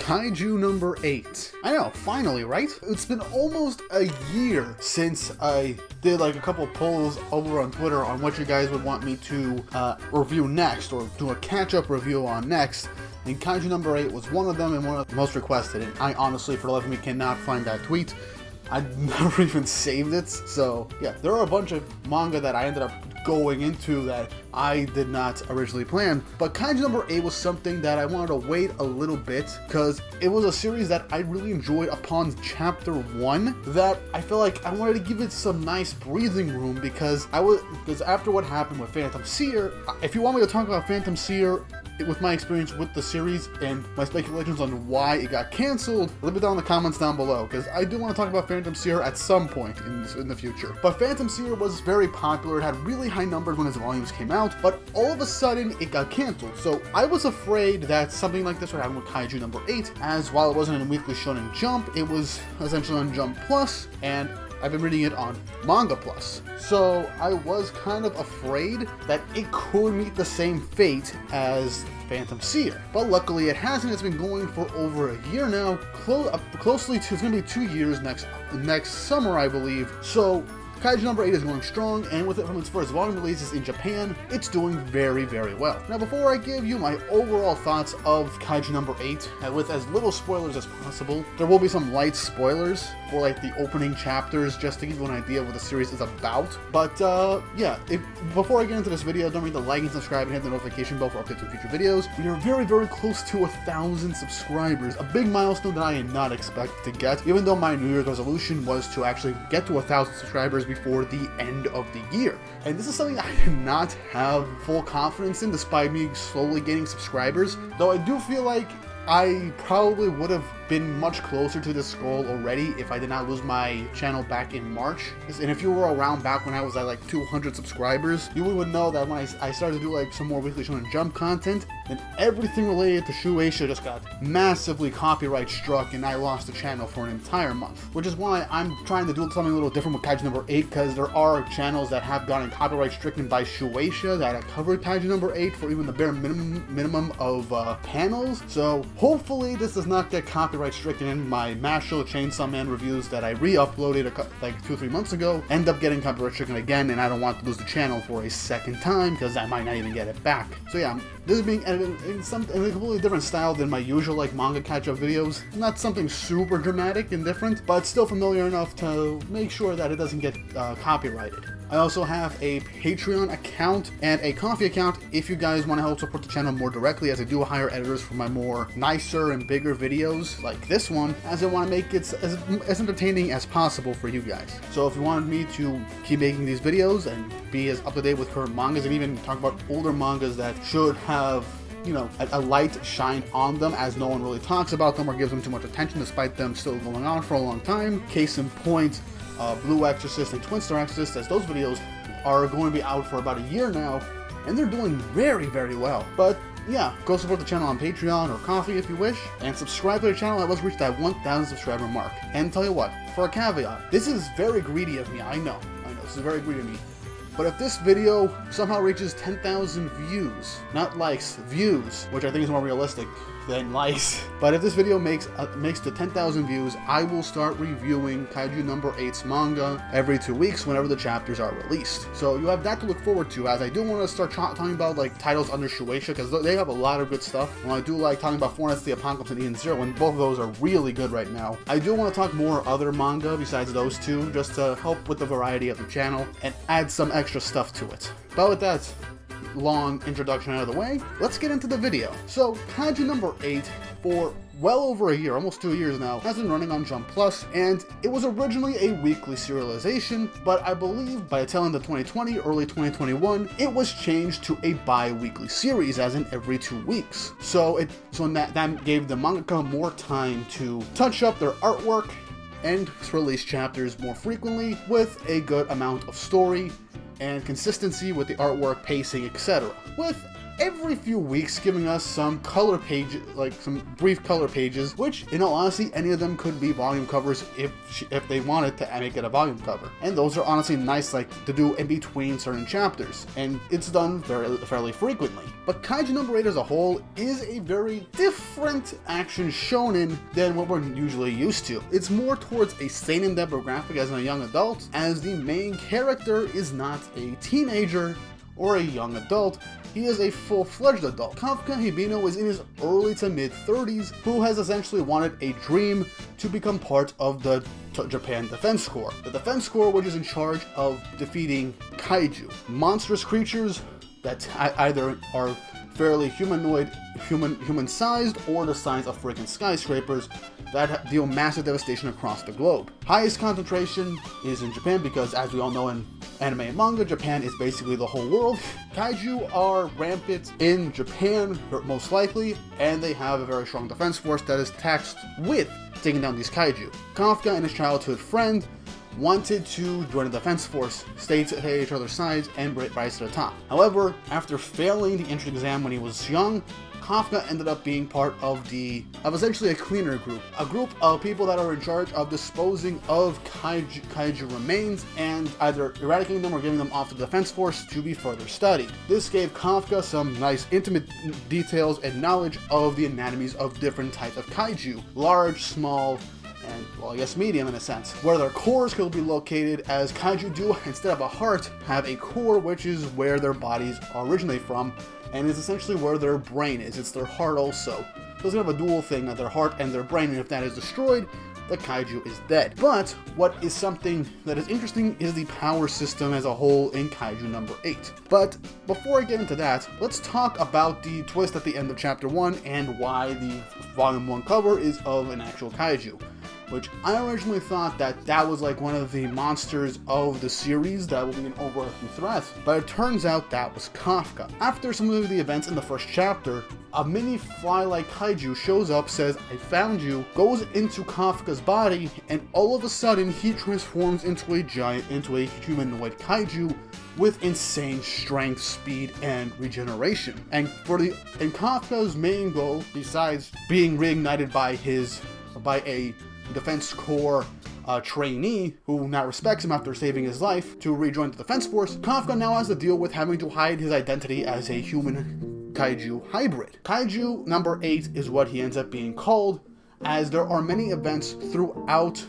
Kaiju number 8. I know, finally, right? It's been almost a year since I did like a couple polls over on Twitter on what you guys would want me to review next, or do a catch-up review on next. And Kaiju number 8 was one of them and one of the most requested. And I honestly, for the life of me, cannot find that tweet. I never even saved it. So yeah, there are a bunch of manga that I ended up going into that I did not originally plan, but Kaiju number 8 was something that I wanted to wait a little bit because it was a series that I really enjoyed upon chapter 1, that I feel like I wanted to give it some nice breathing room because after what happened with Phantom Seer, if you want me to talk about Phantom Seer with my experience with the series and my speculations on why it got canceled, leave it down in the comments down below, because I do want to talk about Phantom Seer at some point in the future. But Phantom Seer was very popular, it had really high numbers when its volumes came out, but all of a sudden it got canceled. So I was afraid that something like this would happen with Kaiju number 8, as while it wasn't in Weekly Shonen Jump, it was essentially on Jump Plus, and I've been reading it on Manga Plus. So I was kind of afraid that it could meet the same fate as Phantom Seer. But luckily it hasn't. It's been going for over a year now. Closely to, it's going to be 2 years next summer, I believe. So Kaiju number 8 is going strong, and with it from its first volume releases in Japan, it's doing very, very well. Now, before I give you my overall thoughts of Kaiju number 8, with as little spoilers as possible, there will be some light spoilers for like the opening chapters, just to give you an idea of what the series is about. But yeah, before I get into this video, don't forget to like and subscribe and hit the notification bell for updates on future videos. We are very, very close to 1,000 subscribers, a big milestone that I did not expect to get, even though my New Year's resolution was to actually get to 1,000 subscribers before the end of the year. And this is something I did not have full confidence in, despite me slowly gaining subscribers, though I do feel like I probably would have been much closer to this goal already if I did not lose my channel back in March. And if you were around back when I was at like 200 subscribers, you would know that when I started to do like some more Weekly Shonen Jump content, then everything related to Shueisha just got massively copyright struck and I lost the channel for an entire month. Which is why I'm trying to do something a little different with Kaiju number 8, because there are channels that have gotten copyright stricken by Shueisha that have covered Kaiju number 8 for even the bare minimum of panels. So hopefully this does not get copyright stricken in. My Mashle Chainsaw Man reviews that I re-uploaded like 2-3 months ago end up getting copyright stricken again, and I don't want to lose the channel for a second time because I might not even get it back. So yeah, this is being edited in a completely different style than my usual like manga catch-up videos. Not something super dramatic and different, but still familiar enough to make sure that it doesn't get copyrighted. I also have a Patreon account and a Ko-fi account if you guys want to help support the channel more directly, as I do hire editors for my more nicer and bigger videos like this one, as I want to make it as entertaining as possible for you guys. So if you wanted me to keep making these videos and be as up to date with current mangas, and even talk about older mangas that should have, you know, a light shine on them, as no one really talks about them or gives them too much attention despite them still going on for a long time. Case in point, Blue Exorcist and Twin Star Exorcist, as those videos are going to be out for about a year now, and they're doing very, very well. But yeah, go support the channel on Patreon or Ko-fi if you wish, and subscribe to the channel that was reached that 1,000 subscriber mark. And tell you what, for a caveat, this is very greedy of me, I know, this is very greedy of me. But if this video somehow reaches 10,000 views, not likes, views, which I think is more realistic than likes, but if this video makes to 10,000 views, I will start reviewing Kaiju number 8's manga every 2 weeks whenever the chapters are released. So you have that to look forward to, as I do want to start talking about like titles under Shueisha, because they have a lot of good stuff. And I do like talking about Four Knights of the Apocalypse and Eden Zero, and both of those are really good right now. I do want to talk more other manga besides those two, just to help with the variety of the channel and add some extra stuff to it. But with that long introduction out of the way, let's get into the video. So Kaiju number 8, for well over a year, almost 2 years now, has been running on Jump Plus, and it was originally a weekly serialization, but I believe by the tail end of 2020, early 2021, it was changed to a bi-weekly series, as in every 2 weeks. So that gave the mangaka more time to touch up their artwork and release chapters more frequently with a good amount of story and consistency with the artwork, pacing, etc. With every few weeks giving us some color page, like some brief color pages, which in all honesty, any of them could be volume covers if they wanted to make it a volume cover. And those are honestly nice, like, to do in between certain chapters, and it's done fairly frequently. But Kaiju number 8 as a whole is a very different action shonen than what we're usually used to. It's more towards a seinen demographic as a young adult, as the main character is not a teenager or a young adult. He is a full-fledged adult. Kafka Hibino is in his early to mid-30s, who has essentially wanted a dream to become part of the Japan Defense Corps. The Defense Corps, which is in charge of defeating kaiju, monstrous creatures that either are fairly human-sized or the size of freaking skyscrapers that deal massive devastation across the globe. Highest concentration is in Japan because, as we all know in anime and manga, Japan is basically the whole world. Kaiju are rampant in Japan, most likely, and they have a very strong defense force that is tasked with taking down these kaiju. Kafka and his childhood friend wanted to join the defense force, stay at each other's sides, and rise to the top. However, after failing the entrance exam when he was young, Kafka ended up being part of essentially a cleaner group, a group of people that are in charge of disposing of kaiju remains and either eradicating them or giving them off to the defense force to be further studied. This gave Kafka some nice intimate details and knowledge of the anatomies of different types of kaiju, large, small, and, well, I guess medium in a sense, where their cores could be located, as kaiju do, instead of a heart, have a core, which is where their bodies originate from, and is essentially where their brain is. It's their heart also. So it's kind of a dual thing of their heart and their brain, and if that is destroyed, the kaiju is dead. But what is something that is interesting is the power system as a whole in Kaiju number 8. But before I get into that, let's talk about the twist at the end of chapter 1 and why the volume 1 cover is of an actual kaiju, which I originally thought that was like one of the monsters of the series that will be an overarching threat, but it turns out that was Kafka. After some of the events in the first chapter, a mini fly-like kaiju shows up, says, "I found you," goes into Kafka's body, and all of a sudden he transforms into a humanoid kaiju with insane strength, speed, and regeneration. And Kafka's main goal, besides being reignited by a Defense Corps trainee who now respects him after saving his life to rejoin the Defense Force, Kafka now has to deal with having to hide his identity as a human kaiju hybrid. Kaiju number 8 is what he ends up being called, as there are many events throughout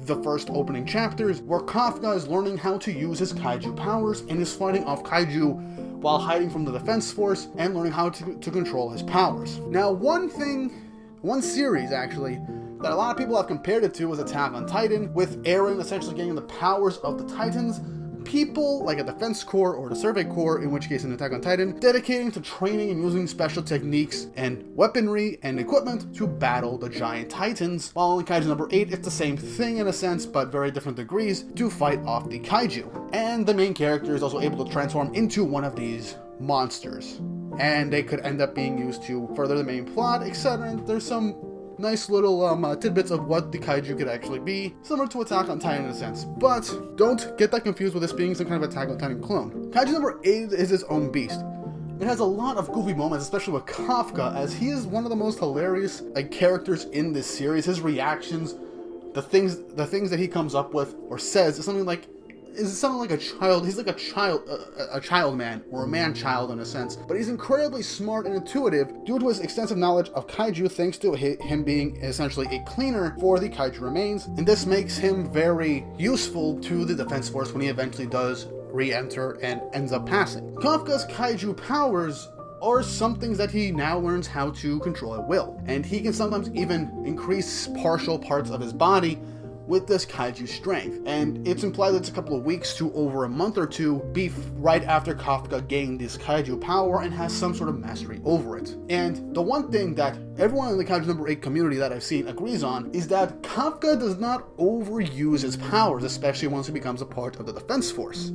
the first opening chapters where Kafka is learning how to use his kaiju powers and is fighting off kaiju while hiding from the Defense Force and learning how to control his powers. Now, one series actually that a lot of people have compared it to is Attack on Titan, with Eren essentially getting the powers of the Titans. People like a Defense Corps or the Survey Corps, in which case in Attack on Titan, dedicating to training and using special techniques and weaponry and equipment to battle the giant titans. While in Kaiju number 8, it's the same thing in a sense, but very different degrees, to fight off the kaiju. And the main character is also able to transform into one of these monsters, and they could end up being used to further the main plot, etc. There's some nice little tidbits of what the kaiju could actually be, similar to Attack on Titan in a sense. But don't get that confused with this being some kind of Attack on Titan clone. Kaiju number 8 is its own beast. It has a lot of goofy moments, especially with Kafka, as he is one of the most hilarious characters in this series. His reactions, the things that he comes up with or says is something like a child. He's like a child man, or a man-child in a sense, but he's incredibly smart and intuitive due to his extensive knowledge of kaiju, thanks to him being essentially a cleaner for the kaiju remains, and this makes him very useful to the Defense Force when he eventually does re-enter and ends up passing. Kafka's kaiju powers are some things that he now learns how to control at will, and he can sometimes even increase partial parts of his body with this kaiju strength, and it's implied that it's a couple of weeks to over a month or two right after Kafka gained this kaiju power and has some sort of mastery over it. And the one thing that everyone in the Kaiju number 8 community that I've seen agrees on is that Kafka does not overuse his powers, especially once he becomes a part of the Defense Force.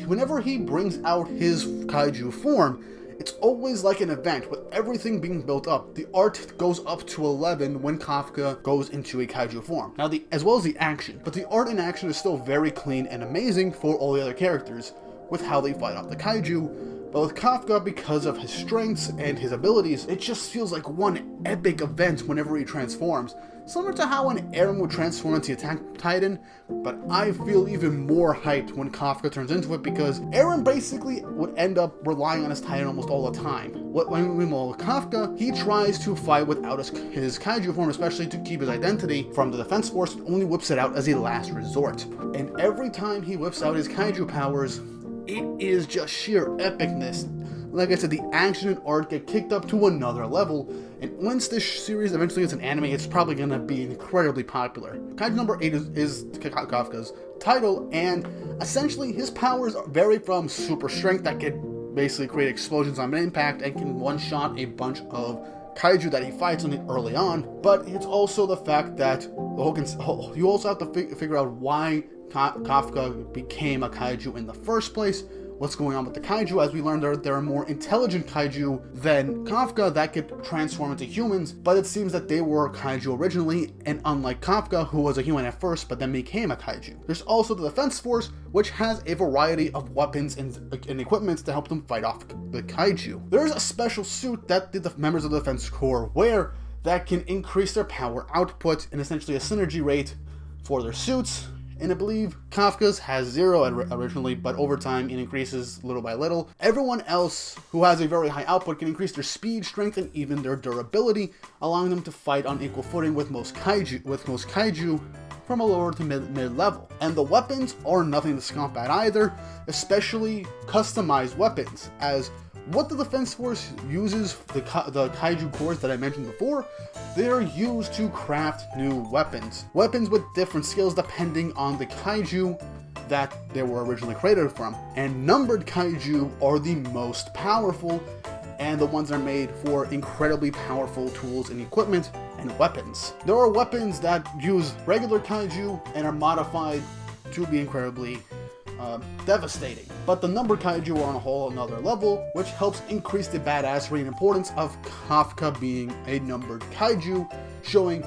Whenever he brings out his kaiju form, it's always like an event, with everything being built up. The art goes up to 11 when Kafka goes into a kaiju form. Now, as well as the action, but the art in action is still very clean and amazing for all the other characters, with how they fight off the kaiju. But with Kafka, because of his strengths and his abilities, it just feels like one epic event whenever he transforms. Similar to how an Eren would transform into Attack Titan, but I feel even more hyped when Kafka turns into it because Eren basically would end up relying on his Titan almost all the time. When with Kafka, he tries to fight without his kaiju form, especially to keep his identity from the Defense Force, and only whips it out as a last resort. And every time he whips out his kaiju powers, it is just sheer epicness. Like I said, the action and art get kicked up to another level, and once this series eventually gets an anime, it's probably going to be incredibly popular. Kaiju number 8 is Kafka's title, and essentially his powers vary from super strength that can basically create explosions on impact and can one-shot a bunch of kaiju that he fights on early on, but it's also the fact that you also have to figure out why Kafka became a kaiju in the first place, what's going on with the kaiju. As we learned, there are more intelligent kaiju than Kafka that could transform into humans, but it seems that they were kaiju originally, and unlike Kafka, who was a human at first but then became a kaiju. There's also the Defense Force, which has a variety of weapons and equipment to help them fight off the kaiju. There's a special suit that the members of the Defense Corps wear that can increase their power output and essentially a synergy rate for their suits. And I believe Kafka's has 0 originally, but over time it increases little by little. Everyone else who has a very high output can increase their speed, strength, and even their durability, allowing them to fight on equal footing with most kaiju from a lower to mid level. And the weapons are nothing to scoff at either, especially customized weapons, as what the Defense Force uses, the kaiju cores that I mentioned before, they're used to craft new weapons. Weapons with different skills depending on the kaiju that they were originally created from. And numbered kaiju are the most powerful, and the ones that are made for incredibly powerful tools and equipment and weapons. There are weapons that use regular kaiju and are modified to be incredibly devastating. But the numbered kaiju are on a whole another level, which helps increase the badassery and importance of Kafka being a numbered kaiju, showing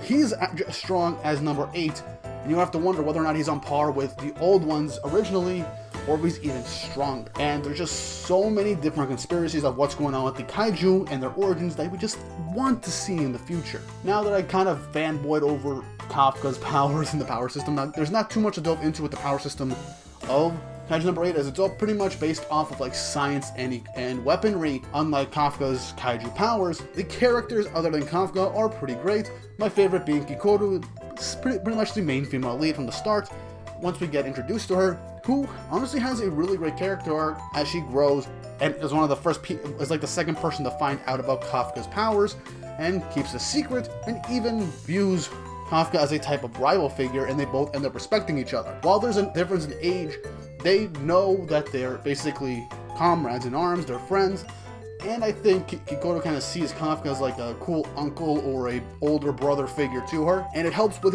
he's as strong as number 8, and you have to wonder whether or not he's on par with the old ones originally, or if he's even stronger. And there's just so many different conspiracies of what's going on with the kaiju and their origins that we just want to see in the future. Now that I kind of fanboyed over Kafka's powers and the power system, now, there's not too much to delve into with the power system of kaiju number 8, as it's all pretty much based off of like science and weaponry. Unlike Kafka's kaiju powers, the characters other than Kafka are pretty great. My favorite being Kikoru, pretty much the main female lead from the start. Once we get introduced to her, who honestly has a really great character arc as she grows, and is one of the first is like the second person to find out about Kafka's powers, and keeps a secret, and even views Kafka as a type of rival figure, and they both end up respecting each other. While there's a difference in age, they know that they're basically comrades in arms, they're friends, and I think Kikoru kind of sees Kafka as like a cool uncle or a older brother figure to her, and it helps with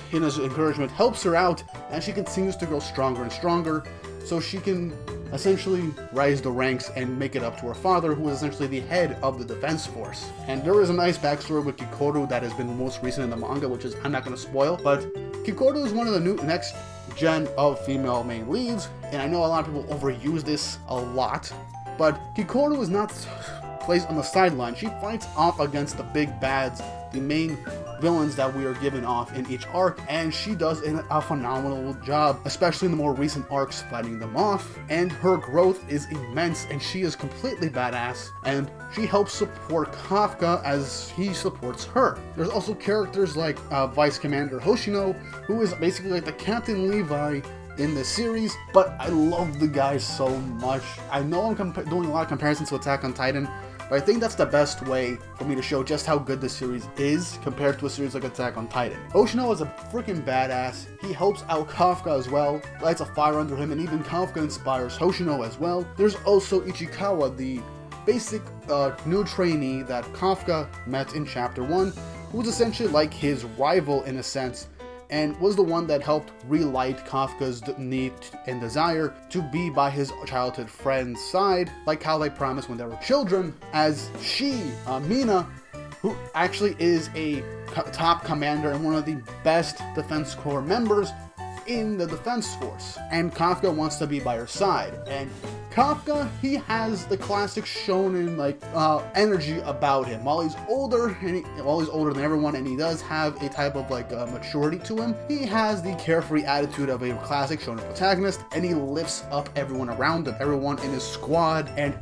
his encouragement, helps her out, and she continues to grow stronger and stronger, so she can essentially rise the ranks and make it up to her father, who is essentially the head of the Defense Force. And there is a nice backstory with Kikoru that has been most recent in the manga, which is I'm not going to spoil, but Kikoru is one of the next gen of female main leads, and I know a lot of people overuse this a lot, but Kikoru is not placed on the sideline. She fights off against the big bads, the main villains that we are given off in each arc, and she does a phenomenal job, especially in the more recent arcs, fighting them off. And her growth is immense, and she is completely badass, and she helps support Kafka as he supports her. There's also characters like Vice Commander Hoshino, who is basically like the Captain Levi in this series, but I love the guy so much. I know I'm doing a lot of comparisons to Attack on Titan, but I think that's the best way for me to show just how good this series is compared to a series like Attack on Titan. Hoshino is a freaking badass. He helps out Kafka as well, lights a fire under him, and even Kafka inspires Hoshino as well. There's also Ichikawa, the basic new trainee that Kafka met in Chapter 1, who was essentially like his rival in a sense, and was the one that helped relight Kafka's need and desire to be by his childhood friend's side, like how they promised when they were children, as she, Mina, who actually is a top commander and one of the best Defense Corps members, in the Defense Force, and Kafka wants to be by her side. And Kafka, he has the classic shonen energy about him. While he's older than everyone, and he does have a type of maturity to him, he has the carefree attitude of a classic shonen protagonist, and he lifts up everyone around him, everyone in his squad, and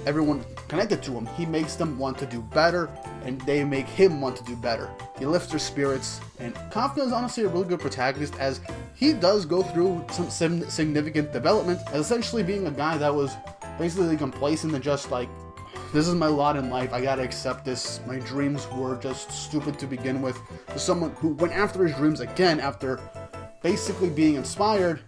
everyone connected to him. He makes them want to do better, and they make him want to do better. He lifts their spirits, and Kafka is honestly a really good protagonist, as he does go through some significant development, as essentially being a guy that was basically complacent and just like, this is my lot in life, I gotta accept this, my dreams were just stupid to begin with, to someone who went after his dreams again after basically being inspired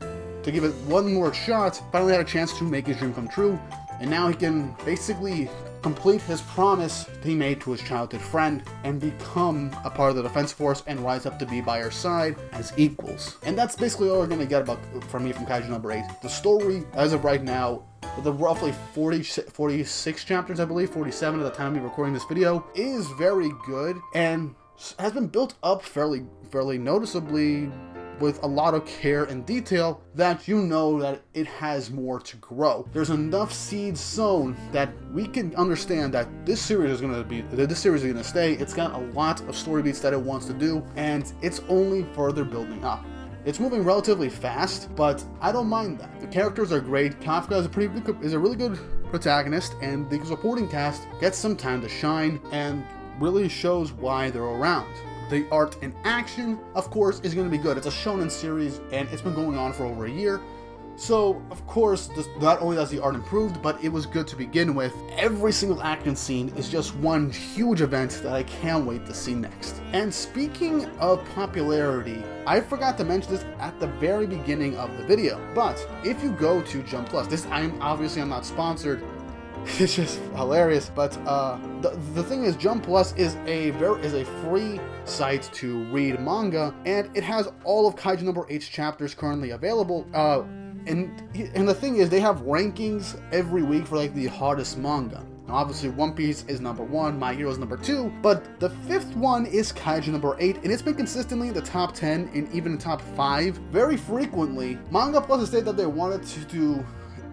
to give it one more shot, finally had a chance to make his dream come true, and now he can basically complete his promise that he made to his childhood friend and become a part of the Defense Force and rise up to be by her side as equals. And that's basically all we're gonna get from me from Kaiju number 8. The story, as of right now, with the roughly 46 chapters, I believe, 47 at the time of me recording this video, is very good and has been built up fairly noticeably with a lot of care and detail that you know that it has more to grow. There's enough seeds sown that we can understand that this series is going to stay. It's got a lot of story beats that it wants to do, and it's only further building up. It's moving relatively fast, but I don't mind that. The characters are great. Kafka is a really good protagonist, and the supporting cast gets some time to shine and really shows why they're around. The art and action, of course, is going to be good. It's a shonen series, and it's been going on for over a year. So, of course, not only has the art improved, but it was good to begin with. Every single action scene is just one huge event that I can't wait to see next. And speaking of popularity, I forgot to mention this at the very beginning of the video, but if you go to Jump Plus, I'm not sponsored, it's just hilarious, but the thing is, Jump Plus is a free site to read manga, and it has all of Kaiju number 8's chapters currently available. And the thing is, they have rankings every week for the hottest manga. Now, obviously, One Piece is number 1, My Hero is number 2, but the 5th one is Kaiju number 8, and it's been consistently in the top 10 and even the top 5 very frequently. Manga Plus has stated that they wanted to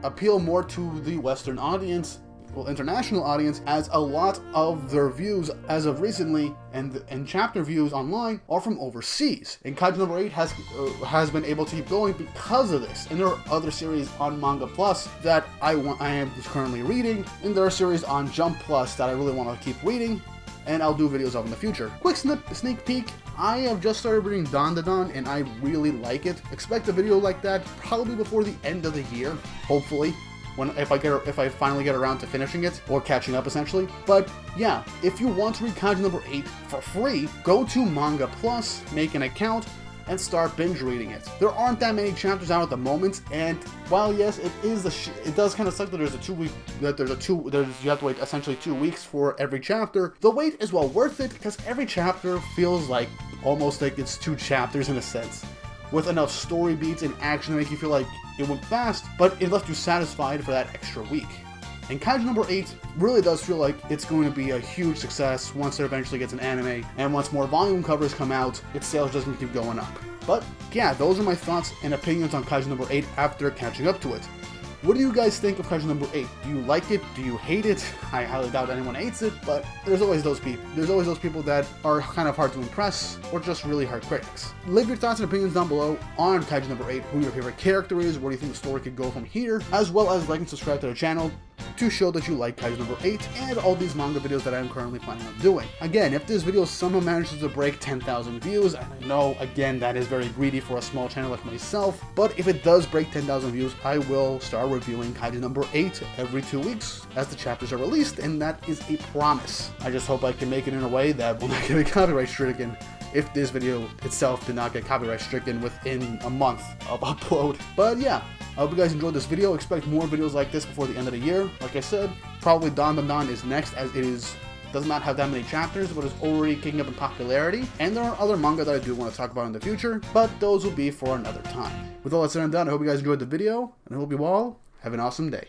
appeal more to the Western audience, international audience, as a lot of their views as of recently and chapter views online are from overseas. And Kaiju number 8 has been able to keep going because of this. And there are other series on Manga Plus that I am currently reading, and there are series on Jump Plus that I really want to keep reading, and I'll do videos of in the future. Quick sneak peek, I have just started reading Dandadan, and I really like it. Expect a video like that probably before the end of the year, hopefully, if I finally get around to finishing it, or catching up essentially. But yeah, if you want to read Kaiju number 8 for free, go to Manga Plus, make an account, and start binge reading it. There aren't that many chapters out at the moment, and while yes, it does kind of suck that you have to wait essentially 2 weeks for every chapter. The wait is well worth it because every chapter feels like almost like it's 2 chapters in a sense, with enough story beats and action to make you feel like it went fast, but it left you satisfied for that extra week. And Kaiju number 8 really does feel like it's going to be a huge success once it eventually gets an anime, and once more volume covers come out, its sales just keep going up. But yeah, those are my thoughts and opinions on Kaiju number 8 after catching up to it. What do you guys think of Kaiju number 8? Do you like it? Do you hate it? I highly doubt anyone hates it, but there's always those people. There's always those people that are kind of hard to impress, or just really hard critics. Leave your thoughts and opinions down below on Kaiju number 8, who your favorite character is, where do you think the story could go from here, as well as like and subscribe to the channel to show that you like Kaiju number 8 and all these manga videos that I'm currently planning on doing. Again, if this video somehow manages to break 10,000 views, and I know, again, that is very greedy for a small channel like myself, but if it does break 10,000 views, I will start reviewing Kaiju number 8 every 2 weeks as the chapters are released, and that is a promise. I just hope I can make it in a way that will not get me copyright stricken if this video itself did not get copyright stricken within a month of upload. But yeah, I hope you guys enjoyed this video. Expect more videos like this before the end of the year. Like I said, probably Dandadan is next, as it does not have that many chapters, but is already kicking up in popularity. And there are other manga that I do want to talk about in the future, but those will be for another time. With all that said and done, I hope you guys enjoyed the video, and I hope you all have an awesome day.